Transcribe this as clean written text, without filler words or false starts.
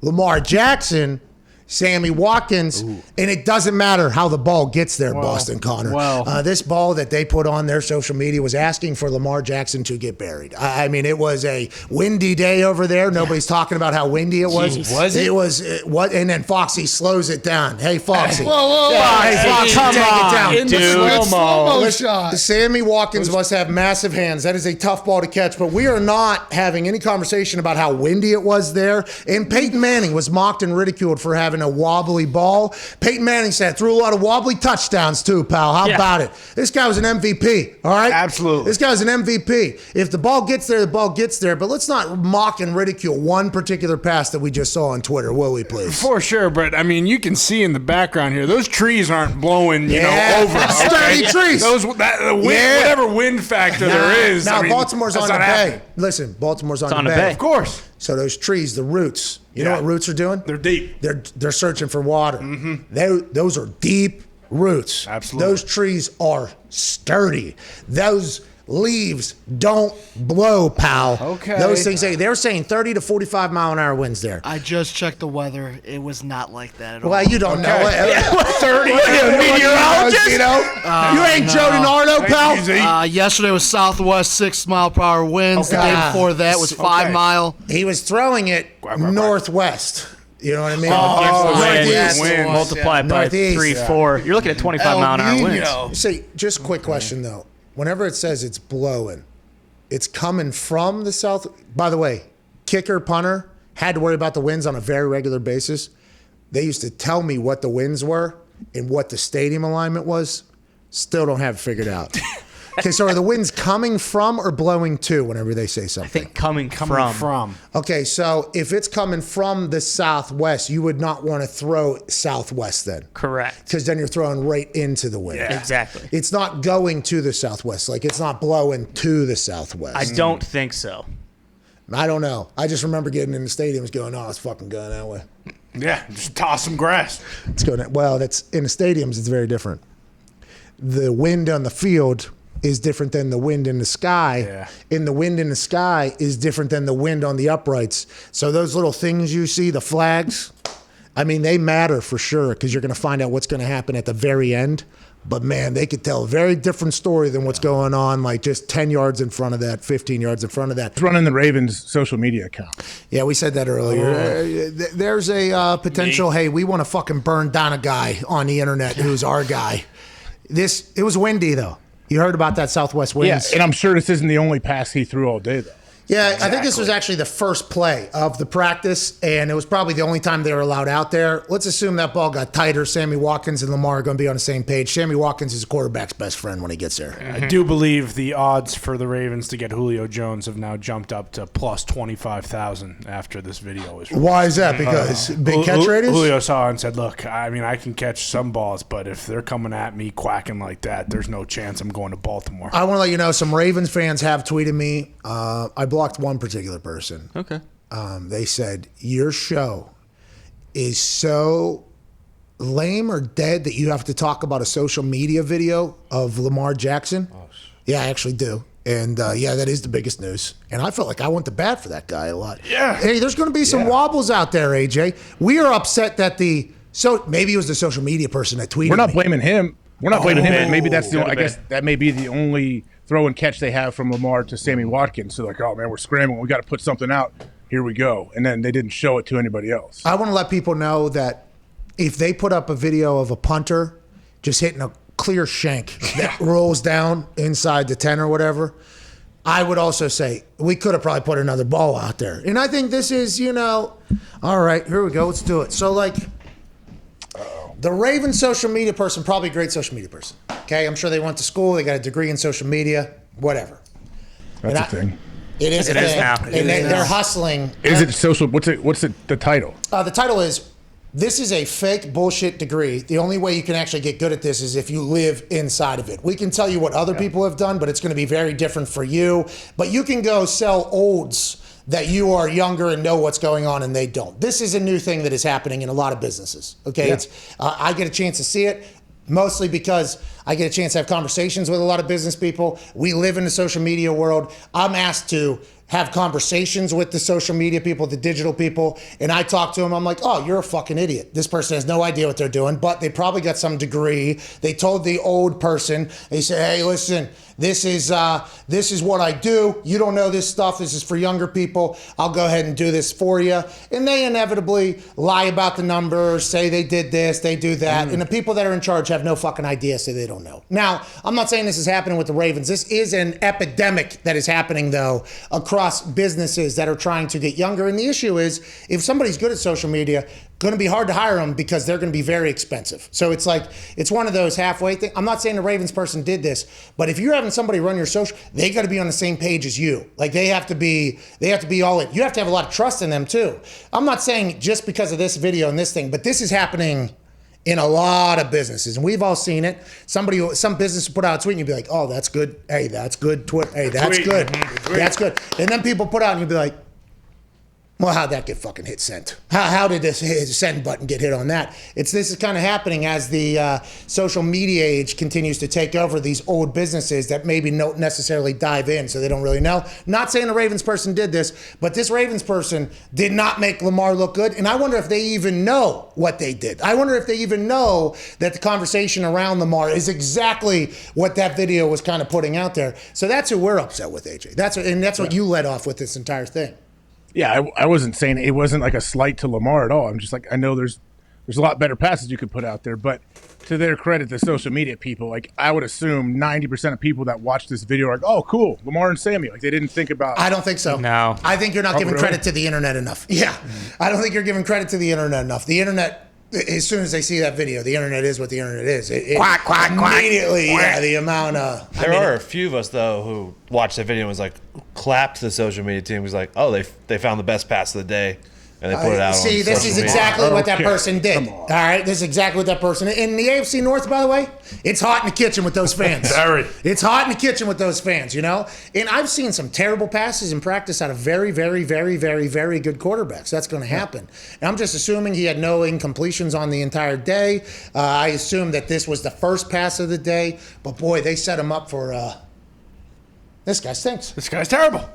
Lamar Jackson, Sammy Watkins, and it doesn't matter how the ball gets there, Boston Connor. This ball that they put on their social media was asking for Lamar Jackson to get buried. I mean, it was a windy day over there. Nobody's talking about how windy it was. Jeez. Was it? It was what? And then Foxy slows it down. Hey, Foxy. Whoa. Hey, Foxy, come take on, it down. in the slow-mo shot. Sammy Watkins must have massive hands. That is a tough ball to catch, but we are not having any conversation about how windy it was there. And Peyton Manning was mocked and ridiculed for having a wobbly ball. Peyton Manning said threw a lot of wobbly touchdowns too, pal. How about it? This guy was an MVP, all right? Absolutely. This guy's an MVP. If the ball gets there, the ball gets there. But let's not mock and ridicule one particular pass that we just saw on Twitter, will we, please? For sure, but I mean, you can see in the background here, those trees aren't blowing, over. Sturdy trees. Whatever wind factor there is. Now, I mean, Baltimore's on the bay. happening. Listen, Baltimore's on the bay. Of course. So those trees, the roots, you know what roots are doing? They're deep. They're searching for water. Those are deep roots. Absolutely. Those trees are sturdy. Those leaves don't blow, pal. Okay. Those things, they're saying 30 to 45 mile an hour winds there. I just checked the weather. It was not like that at all. Well, you don't know. 30. Meteorologist? You ain't Joe DiNardo, pal. Yesterday was southwest 6 mile per hour winds. The day before that was 5 mile. He was throwing it northwest. You know what I mean? Wind multiplied by 3, 4. You're looking at 25 mile an hour winds. See, just a quick question though. Whenever it says it's blowing, it's coming from the south. By the way, kicker, punter had to worry about the winds on a very regular basis. They used to tell me what the winds were and what the stadium alignment was. Still don't have it figured out. Okay, so are the winds coming from or blowing to whenever they say something? I think coming from. Okay, so if it's coming from the southwest, you would not want to throw southwest then. Correct. Because then you're throwing right into the wind. Yeah. Exactly. It's not going to the southwest. Like, it's not blowing to the southwest. I don't think so. I don't know. I just remember getting in the stadiums going, oh, it's fucking going that way. Yeah, just toss some grass. It's going. Well, that's in the stadiums. It's very different. The wind on the field is different than the wind in the sky. Yeah. And the wind in the sky is different than the wind on the uprights. So those little things you see, the flags, I mean, they matter for sure because you're going to find out what's going to happen at the very end. But, man, they could tell a very different story than what's going on, like just 10 yards in front of that, 15 yards in front of that. It's running the Ravens' social media account. Yeah, we said that earlier. There's a potential, hey, we want to fucking burn down a guy on the internet who's our guy. It was windy, though. You heard about that southwest winds. Yeah, and I'm sure this isn't the only pass he threw all day, though. Yeah, exactly. I think this was actually the first play of the practice, and it was probably the only time they were allowed out there. Let's assume that ball got tighter. Sammy Watkins and Lamar are going to be on the same page. Sammy Watkins is a quarterback's best friend when he gets there. I do believe the odds for the Ravens to get Julio Jones have now jumped up to plus 25,000 after this video was released. Why is that? Because big catch radius? Julio saw it and said, look, I mean, I can catch some balls, but if they're coming at me quacking like that, there's no chance I'm going to Baltimore. I want to let you know, some Ravens fans have tweeted me. I blocked one particular person. Okay. They said, your show is so lame or dead that you have to talk about a social media video of Lamar Jackson. Oh, yeah, I actually do. And, that is the biggest news. And I felt like I went to bat for that guy a lot. Yeah. Hey, there's going to be some wobbles out there, AJ. We are upset that maybe it was the social media person that tweeted We're not me. blaming him. We're not blaming him. Maybe that's I guess that may be the only throw and catch they have from Lamar to Sammy Watkins. So like, oh man, we're scrambling. We got to put something out. Here we go. And then they didn't show it to anybody else. I want to let people know that if they put up a video of a punter just hitting a clear shank that rolls down inside the 10 or whatever, I would also say we could have probably put another ball out there. And I think this is, all right, here we go. Let's do it. So like, the Ravens social media person, probably a great social media person. Okay, I'm sure they went to school. They got a degree in social media, whatever. That's a thing. It is a thing. Now. And they're hustling. Is it social? What's the title? The title is, this is a fake bullshit degree. The only way you can actually get good at this is if you live inside of it. We can tell you what other people have done, but it's going to be very different for you. But you can go sell olds that you are younger and know what's going on and they don't. This is a new thing that is happening in a lot of businesses. Okay, I get a chance to see it mostly because I get a chance to have conversations with a lot of business people. We live in the social media world. I'm asked to have conversations with the social media people, the digital people, and I talk to them. I'm like, oh, you're a fucking idiot. This person has no idea what they're doing, but they probably got some degree. They told the old person, they said, hey, listen, this is what I do. You don't know this stuff. This is for younger people. I'll go ahead and do this for you. And they inevitably lie about the numbers, say they did this, they do that. And the people that are in charge have no fucking idea, so they don't know. Now, I'm not saying this is happening with the Ravens. This is an epidemic that is happening, though, across businesses that are trying to get younger. And the issue is, if somebody's good at social media, going to be hard to hire them because they're going to be very expensive. So it's like, it's one of those halfway things. I'm not saying the Ravens person did this, but if you're having somebody run your social, they got to be on the same page as you. Like they have to be all in. You have to have a lot of trust in them too. I'm not saying just because of this video and this thing, but this is happening in a lot of businesses, and we've all seen it. Some business will put out a tweet and you'll be like, oh, that's good. Hey, that's good. Hey, that's good. That's good. And then people put out and you'll be like, well, how'd that get fucking hit sent? How did this send button get hit on that? This is kind of happening as the social media age continues to take over these old businesses that maybe don't necessarily dive in, so they don't really know. Not saying the Ravens person did this, but this Ravens person did not make Lamar look good, and I wonder if they even know what they did. I wonder if they even know that the conversation around Lamar is exactly what that video was kind of putting out there. So that's who we're upset with, AJ. That's what you led off with this entire thing. Yeah, I wasn't saying it wasn't like a slight to Lamar at all. I'm just like, I know there's a lot better passes you could put out there, but to their credit, the social media people, like I would assume 90% of people that watch this video are like, oh, cool, Lamar and Sammy. Like they didn't think about. I don't think so. No. I think you're not giving credit to the internet enough. Yeah. I don't think you're giving credit to the internet enough. The internet, as soon as they see that video, the internet is what the internet is. Quack, quack, immediately, quack. yeah, the amount of... There are a few of us, though, who watched the video and was like, clapped to the social media team. Was like, oh, they found the best pass of the day. And they put it out See, on this social is media. exactly what that person did. Come on. All right, this is exactly what that person did. In the AFC North, by the way, it's hot in the kitchen with those fans. Very. It's hot in the kitchen with those fans, you know? And I've seen some terrible passes in practice out of very, very, very, very, very good quarterbacks. That's going to happen. And I'm just assuming he had no incompletions on the entire day. I assume that this was the first pass of the day. But, boy, they set him up for... this guy stinks. This guy's terrible.